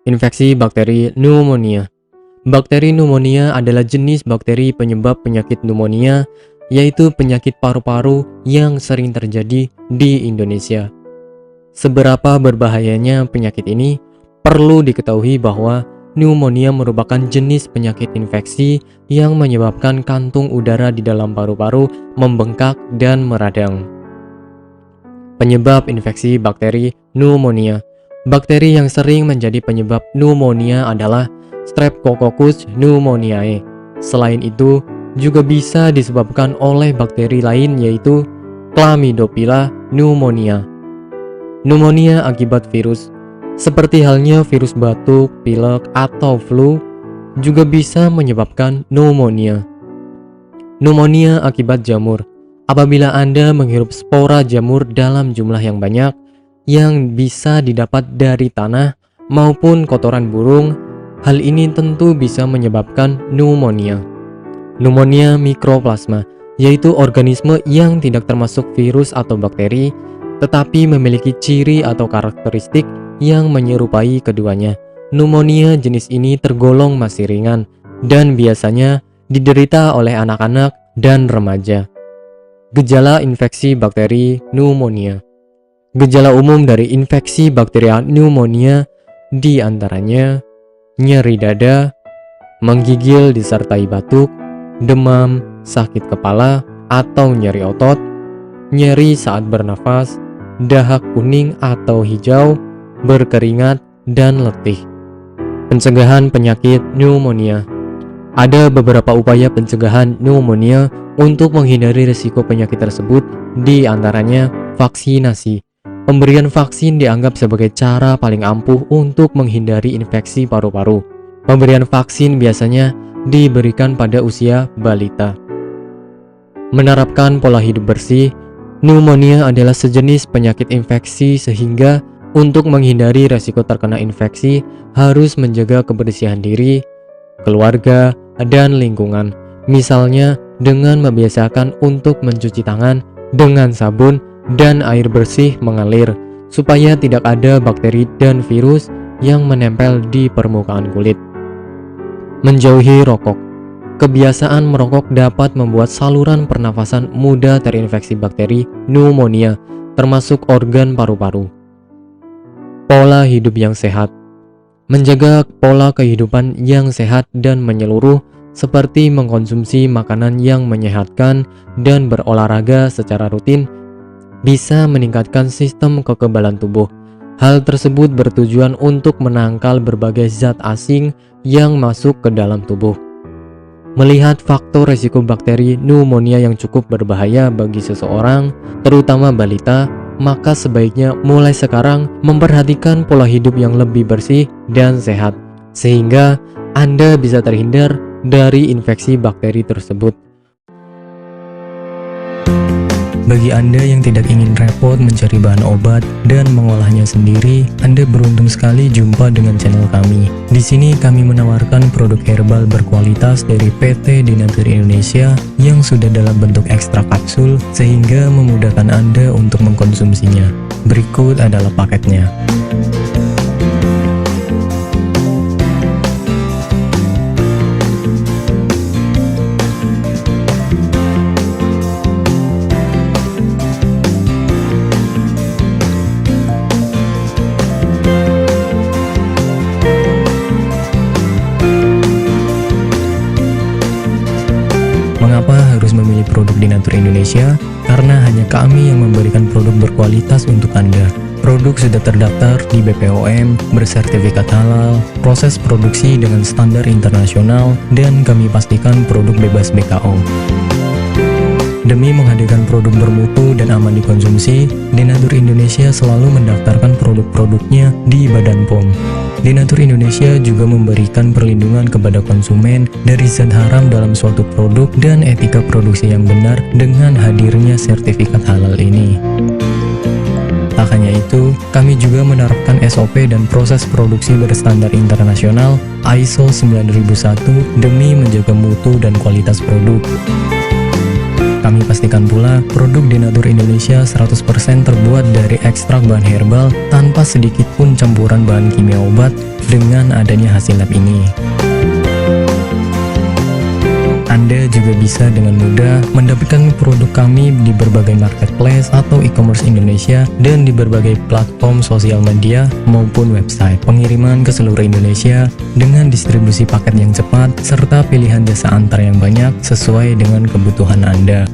Infeksi bakteri pneumonia. Bakteri pneumonia adalah jenis bakteri penyebab penyakit pneumonia, yaitu penyakit paru-paru yang sering terjadi di Indonesia. Seberapa berbahayanya penyakit ini? Perlu diketahui bahwa pneumonia merupakan jenis penyakit infeksi yang menyebabkan kantung udara di dalam paru-paru membengkak dan meradang. Penyebab infeksi bakteri pneumonia. Bakteri yang sering menjadi penyebab pneumonia adalah Streptococcus pneumoniae. Selain itu, juga bisa disebabkan oleh bakteri lain yaitu Chlamydophila pneumonia. Pneumonia akibat virus. Seperti halnya virus batuk, pilek, atau flu, juga bisa menyebabkan pneumonia. Pneumonia akibat jamur. Apabila Anda menghirup spora jamur dalam jumlah yang banyak, yang bisa didapat dari tanah maupun kotoran burung, hal ini tentu bisa menyebabkan pneumonia. Pneumonia mikroplasma, yaitu organisme yang tidak termasuk virus atau bakteri, tetapi memiliki ciri atau karakteristik yang menyerupai keduanya. Pneumonia jenis ini tergolong masih ringan dan biasanya diderita oleh anak-anak dan remaja. Gejala infeksi bakteri pneumonia. Gejala umum dari infeksi bakteri pneumonia diantaranya nyeri dada, menggigil disertai batuk, demam, sakit kepala atau nyeri otot, nyeri saat bernafas, dahak kuning atau hijau, berkeringat, dan letih. Pencegahan penyakit pneumonia. Ada beberapa upaya pencegahan pneumonia untuk menghindari risiko penyakit tersebut, di antaranya vaksinasi. Pemberian vaksin dianggap sebagai cara paling ampuh untuk menghindari infeksi paru-paru. Pemberian vaksin biasanya diberikan pada usia balita. Menerapkan pola hidup bersih. Pneumonia adalah sejenis penyakit infeksi sehingga untuk menghindari risiko terkena infeksi harus menjaga kebersihan diri, keluarga, dan lingkungan. Misalnya dengan membiasakan untuk mencuci tangan dengan sabun dan air bersih mengalir, supaya tidak ada bakteri dan virus yang menempel di permukaan kulit. Menjauhi rokok. Kebiasaan merokok dapat membuat saluran pernafasan mudah terinfeksi bakteri pneumonia, termasuk organ paru-paru. Pola hidup yang sehat. Menjaga pola kehidupan yang sehat dan menyeluruh, seperti mengkonsumsi makanan yang menyehatkan dan berolahraga secara rutin, bisa meningkatkan sistem kekebalan tubuh. Hal tersebut bertujuan untuk menangkal berbagai zat asing yang masuk ke dalam tubuh. Melihat faktor risiko bakteri pneumonia yang cukup berbahaya bagi seseorang, terutama balita, maka sebaiknya mulai sekarang memperhatikan pola hidup yang lebih bersih dan sehat, sehingga Anda bisa terhindar dari infeksi bakteri tersebut. Bagi Anda yang tidak ingin repot mencari bahan obat dan mengolahnya sendiri, Anda beruntung sekali jumpa dengan channel kami. Di sini kami menawarkan produk herbal berkualitas dari PT Denatur Indonesia yang sudah dalam bentuk ekstrak kapsul sehingga memudahkan Anda untuk mengkonsumsinya. Berikut adalah paketnya. Mengapa harus memilih produk Denatur Indonesia? Karena hanya kami yang memberikan produk berkualitas untuk Anda. Produk sudah terdaftar di BPOM, bersertifikat halal, proses produksi dengan standar internasional, dan kami pastikan produk bebas BKO. Demi menghadirkan produk bermutu dan aman dikonsumsi, Denatur Indonesia selalu mendaftarkan produk-produknya di Badan POM. Denatur Indonesia juga memberikan perlindungan kepada konsumen dari zat haram dalam suatu produk dan etika produksi yang benar dengan hadirnya sertifikat halal ini. Tak hanya itu, kami juga menerapkan SOP dan proses produksi berstandar internasional ISO 9001 demi menjaga mutu dan kualitas produk. Kami pastikan pula produk Denatur Indonesia 100% terbuat dari ekstrak bahan herbal tanpa sedikit pun campuran bahan kimia obat dengan adanya hasil lab ini. Anda juga bisa dengan mudah mendapatkan produk kami di berbagai marketplace atau e-commerce Indonesia dan di berbagai platform sosial media maupun website. Pengiriman ke seluruh Indonesia dengan distribusi paket yang cepat serta pilihan jasa antar yang banyak sesuai dengan kebutuhan Anda.